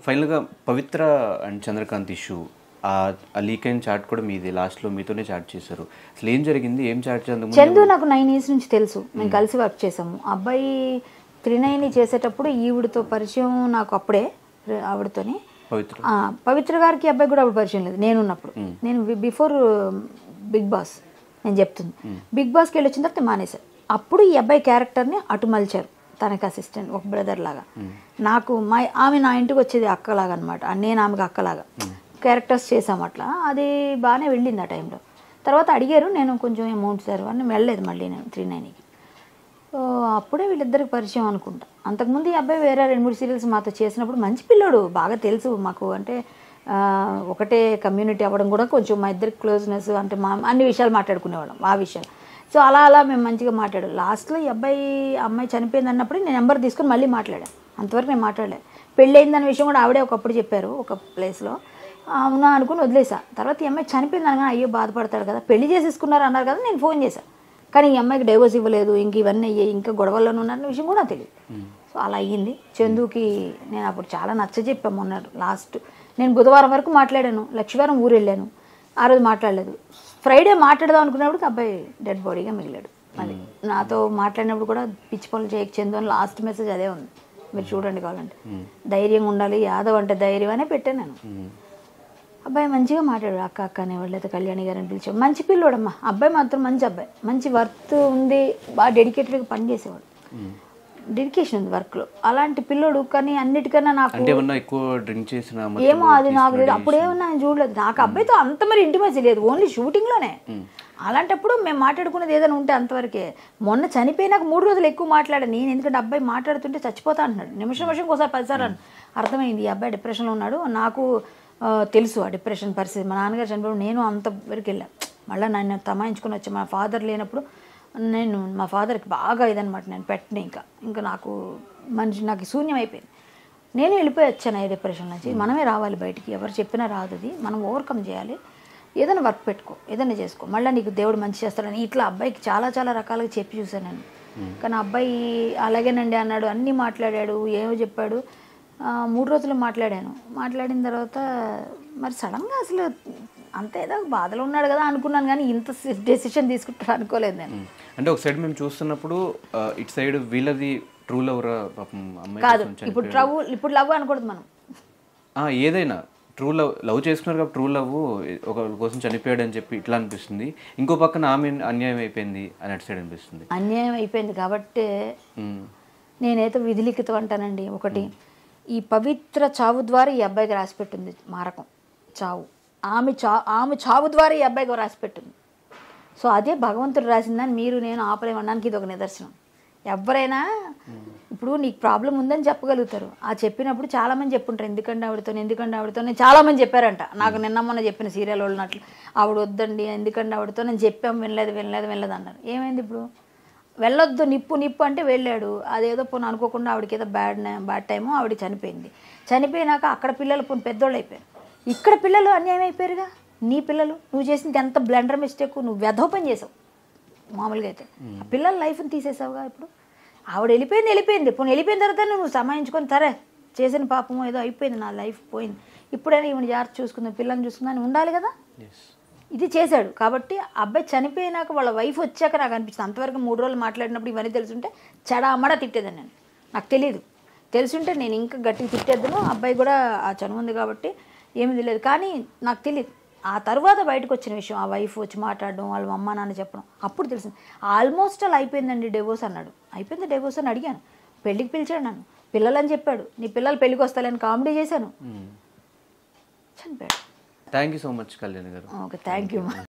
ఫైనల్‌గా 'పవిత్ర and Chandrakant' issue ఆ leak అయిన చాట్ కూడా మీదే. లాస్ట్‌లో మీతోనే చాట్ చేశారు. అసలు ఏం జరిగింది? ఏం చాట్ చేద్దాం? చందు నాకు 9 ఇయర్స్ నుంచి తెలుసు. మేము కలిసి వర్క్ చేసాము. అబ్బాయి 39 చేసేటప్పుడు ఈవిడతో పరిచయం నాకు అప్పుడే ఆవిడతోని. పవిత్ర గారికి అబ్బాయి కూడా అప్పుడు పరిచయం లేదు నేనున్నప్పుడు. నేను బిఫోర్ బిగ్ బాస్ నేను చెప్తుంది. బిగ్ బాస్కి వెళ్ళి వచ్చిన తర్వాత మానేశారు. అప్పుడు ఈ అబ్బాయి క్యారెక్టర్ని అటు మలిచారు తనకి అసిస్టెంట్, ఒక బ్రదర్ లాగా. నాకు ఆమె నా ఇంటికి వచ్చేది అక్కలాగా అనమాట, నేను ఆమెకు అక్కలాగా క్యారెక్టర్స్ చేసాము అట్లా. అది బాగానే వెళ్ళింది ఆ టైంలో. తర్వాత అడిగారు, నేను కొంచెం అమౌంట్ సార్ అని వెళ్ళలేదు మళ్ళీ నేను 39కి. సో అప్పుడే వీళ్ళిద్దరికి పరిచయం అనుకుంటా. అంతకుముందు ఈ అబ్బాయి వేరే 2-3 సీరియల్స్ మాతో చేసినప్పుడు మంచి పిల్లోడు, బాగా తెలుసు మాకు. అంటే ఒకటే కమ్యూనిటీ అవ్వడం కూడా కొంచెం మా ఇద్దరికి క్లోజ్నెస్, అంటే మా అన్ని విషయాలు మాట్లాడుకునేవాళ్ళం ఆ విషయాలు. సో అలా మేము మంచిగా మాట్లాడాం. లాస్ట్లో ఈ అమ్మాయి చనిపోయింది అన్నప్పుడు నేను నెంబర్ తీసుకొని మళ్ళీ మాట్లాడాను. అంతవరకు నేను మాట్లాడలేదు. పెళ్ళి అయిందన్న విషయం కూడా ఆవిడే ఒకప్పుడు చెప్పారు ఒక ప్లేస్లో. అవునా అనుకుని వదిలేసా. తర్వాత ఈ అమ్మాయి చనిపోయింది అనగా అయ్యో బాధపడతాడు కదా, పెళ్లి చేసేసుకున్నారు అన్నారు కదా, నేను ఫోన్ చేశాను. కానీ ఈ అమ్మాయికి డైవోర్స్ ఇవ్వలేదు, ఇంక ఇవన్నీ అయ్యాయి, ఇంకా గొడవల్లోనే ఉన్నారన్న విషయం కూడా తెలియదు. సో అలా అయ్యింది. చందుకి నేను అప్పుడు చాలా నచ్చజెప్పాము. మొన్న లాస్ట్ నేను బుధవారం వరకు మాట్లాడాను, లక్షవారం ఊరు వెళ్ళాను, ఆ రోజు మాట్లాడలేదు. ఫ్రైడే మాట్లాడదాం అనుకున్నప్పుడు అబ్బాయి డెడ్ బాడీగా మిగిలాడు. అది నాతో మాట్లాడినప్పుడు కూడా పిచ్చి పనులు చేయక చందు అని లాస్ట్ మెసేజ్ అదే ఉంది, మీరు చూడండి కావాలంటే. ధైర్యంగా ఉండాలి, యాదవ్ అంటే ధైర్యం అనే పెట్టాను నేను. అబ్బాయి మంచిగా మాట్లాడాడు, అక్క అక్క అనేవాళ్ళు, అయితే కళ్యాణి గారు అని పిలిచాడు. మంచి పిల్లోడమ్మా అబ్బాయి, మాత్రం మంచి అబ్బాయి, మంచి వర్త్ ఉంది, బాగా డెడికేటెడ్గా పనిచేసేవాడు, డెడికేషన్ ఉంది వర్క్లో. అలాంటి పిల్లోడు. కానీ అన్నిటికన్నా నాకు ఏమో అది నాకు లేదు, అప్పుడు ఏమన్నా నేను చూడలేదు. నాకు అబ్బాయితో అంత మరి ఇంటిమేసి లేదు, ఓన్లీ షూటింగ్లోనే. అలాంటప్పుడు మేము మాట్లాడుకునేది ఏదైనా ఉంటే అంతవరకే. మొన్న చనిపోయినాక 3 రోజులు ఎక్కువ మాట్లాడాను నేను, ఎందుకంటే అబ్బాయి మాట్లాడుతుంటే చచ్చిపోతా అంటున్నాడు. నిమిషంకి ఒకసారి 10 సార్లు అర్థమైంది ఈ అబ్బాయి డిప్రెషన్లో ఉన్నాడు. నాకు తెలుసు ఆ డిప్రెషన్ పరిస్థితి. మా నాన్నగారు చనిపోయినప్పుడు నేను అంతవరకు వెళ్ళాను. మళ్ళీ నన్ను తమాయించుకొని వచ్చి మా ఫాదర్ లేనప్పుడు నేను మా ఫాదర్కి బాగా ఇదనమాట, నేను పెట్టిన ఇంకా నాకు నాకు శూన్యం అయిపోయింది. నేను వెళ్ళిపోయి వచ్చాను ఈ డిప్రెషన్ నుంచి. మనమే రావాలి బయటికి, ఎవరు చెప్పినా రాదు, అది మనం ఓవర్కమ్ చేయాలి. ఏదైనా వర్క్ పెట్టుకో, ఏదైనా చేసుకో, మళ్ళీ నీకు దేవుడు మంచి చేస్తాడని ఇట్లా అబ్బాయికి చాలా రకాలుగా చెప్పి చూశాను నేను. కానీ అబ్బాయి అలాగేనండి అన్నాడు, అన్నీ మాట్లాడాడు, ఏమో చెప్పాడు. 3 రోజులు మాట్లాడాను. మాట్లాడిన తర్వాత మరి సడన్గా అసలు అంత ఏదో బాధలో ఉన్నాడు కదా అనుకున్నాను, కానీ ఇంత డెసిషన్ తీసుకుంటారు అనుకోలేదు నేను. అంటే ఒక సైడ్ మేము చూస్తున్నప్పుడు ఇటు సైడ్ వీళ్ళది ట్రూ లవ్ పాపం అమ్మాయి కాదు, ఇప్పుడు లవ్ అనకూడదు మనం. ఏదైనా ట్రూ లవ్ చేసుకున్నారు కాబట్టి ట్రూ లవ్ ఒకరి కోసం చనిపోయాడు అని చెప్పి ఇట్లా అనిపిస్తుంది. ఇంకో పక్కన ఆమె అన్యాయం అయిపోయింది అని అటు సైడ్ అనిపిస్తుంది. అన్యాయం అయిపోయింది కాబట్టి నేనైతే విధిలిఖితం అంటానండి. ఒకటి, ఈ పవిత్ర చావు ద్వారా ఈ అబ్బాయికి రాసిపెట్టింది మారకం, చావు. ఆమె చావు ద్వారా ఈ అబ్బాయికి రాసిపెట్టింది. సో అదే భగవంతుడు రాసిందని మీరు నేను ఆపలేమనడానికి ఇది ఒక నిదర్శనం. ఎవరైనా ఇప్పుడు నీకు ప్రాబ్లం ఉందని చెప్పగలుగుతారు. ఆ చెప్పినప్పుడు చాలామంది చెప్పుంటారు, ఎందుకంటే ఆవిడతో చాలామంది చెప్పారంట. నాకు మొన్న చెప్పిన సీరియల్ వాళ్ళు అట్లా ఆవిడ వద్దండి, ఎందుకంటే ఆవిడతో నేను చెప్పాము, వినలేదు అన్నారు. ఏమైంది ఇప్పుడు? వెళ్ళొద్దు, నిప్పు అంటే వెళ్ళాడు. అదేదో పోను అనుకోకుండా ఆవిడకి ఏదో బ్యాడ్ టైము, ఆవిడ చనిపోయింది. చనిపోయినాక అక్కడ పిల్లలు పోను పెద్దోళ్ళు అయిపోయారు, ఇక్కడ పిల్లలు అన్యాయం అయిపోయారుగా. నీ పిల్లలు, నువ్వు చేసింది ఎంత బ్లండర్ మిస్టేక్, నువ్వు వెధోపని చేసావు. మామూలుగా అయితే ఆ పిల్లల లైఫ్ని తీసేసావుగా. ఇప్పుడు ఆవిడ వెళ్ళిపోయింది. పోనీ వెళ్ళిపోయిన తర్వాత నువ్వు సమాయించుకొని సరే చేసిన పాపము ఏదో అయిపోయింది, నా లైఫ్ పోయింది, ఇప్పుడైనా ఈవిడ జాగ్రత్త చూసుకుందాం, పిల్లల్ని చూసుకుందాం ఉండాలి కదా. ఇది చేశాడు కాబట్టి అబ్బాయి చనిపోయినాక వాళ్ళ వైఫ్ వచ్చాక నాకు అనిపించింది. అంతవరకు 3 రోజులు మాట్లాడినప్పుడు ఇవన్నీ తెలుసుంటే చెడామడా తిట్టేదాన్ని నేను. నాకు తెలియదు, తెలుసుంటే నేను ఇంకా గట్టిగా తిట్టేద్దాను. అబ్బాయి కూడా ఆ చనువు ఉంది కాబట్టి ఏమీ తెలియదు. కానీ నాకు తెలియదు. ఆ తర్వాత బయటకు వచ్చిన విషయం, ఆ వైఫ్ వచ్చి మాట్లాడడం, వాళ్ళ అమ్మ నాన్న చెప్పడం, అప్పుడు తెలిసింది. ఆల్మోస్ట్ అలా అయిపోయిందండి డైవోర్స్ అన్నాడు. అయిపోయింది డైవోర్స్ అని అడిగాను. పెళ్ళికి పిలిచాడు నన్ను, పిల్లలని చెప్పాడు, నీ పిల్లలు పెళ్ళికి వస్తాలని కామెడీ చేశాను, చనిపోయాడు. Thank you so much Kalyani garu. Okay, thank you.